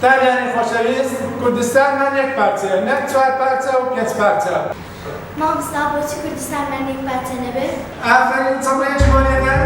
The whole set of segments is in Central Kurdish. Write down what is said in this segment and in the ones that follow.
تانیانی خۆشەویست کوردستانمان یەک پارچەیە نەک 4 پارچە و 5 پارچە. مامۆستا بۆچی کوردستانمان یەک پارچە نەبێت؟ ئافرین چەمڕێژ بۆ لێدەن.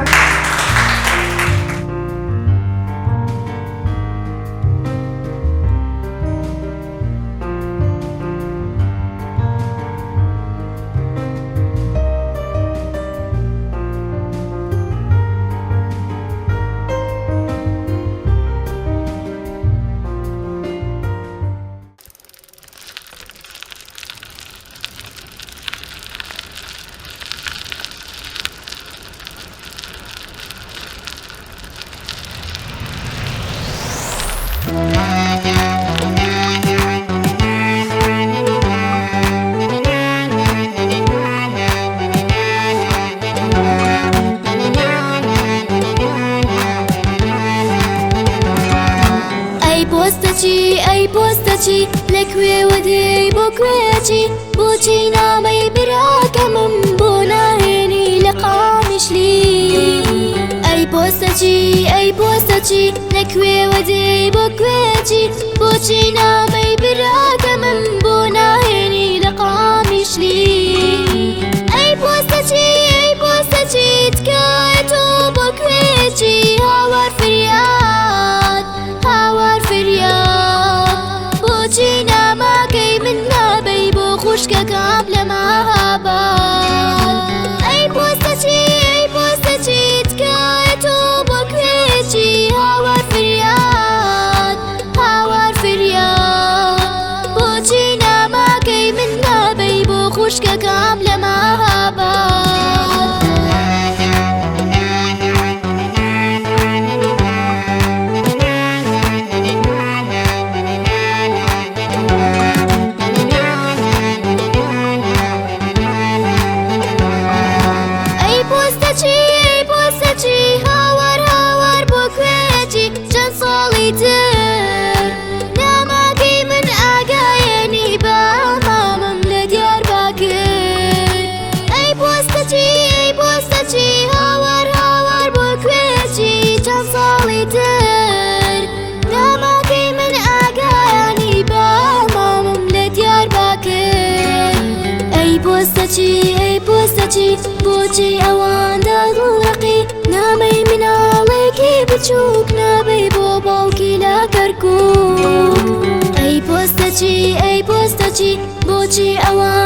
ئەی پۆستەچی لەکوێوە دێی بۆ کوێچی بۆچی نامەی براکەمم بۆ ناهێنی لە قامیشلی ئەی پۆستەچی لەکوێوە دێی بۆ کوێچی بۆچی نامەی براکەمم بۆ ناهێنی لە قامیشلی ئەی پۆستەچی تکایە تۆ بۆ کوێچی هاوار فریاد بۆچی ناماکەی من نابەی بۆ خوشکەکەم لە ماهاباد ئەی پۆستەچی تکایە تۆ بۆ کوێچی هاوار فریاد بۆچی ناماکەی من نابەی بۆ خوشکەکەم لە ماهاباد هاوار بۆ کوێچی چەند ساڵی تر ناماکەی من ئاگایەنی بە مامەم لە دیاربا کرد ئەی پۆستەچی هاوار بۆ کوێچی چەند ساڵی تر ناماکەی من ئاگایەنی بە مامەم لە دیاربا کرد ئەی پۆستەچی بۆچی ئەوەندە دڵڕەقی نامەی مناڵێکی بچووک نابەی بۆ باوکی لە کەرکووک ئەی پۆستەچی بۆچی ئەوە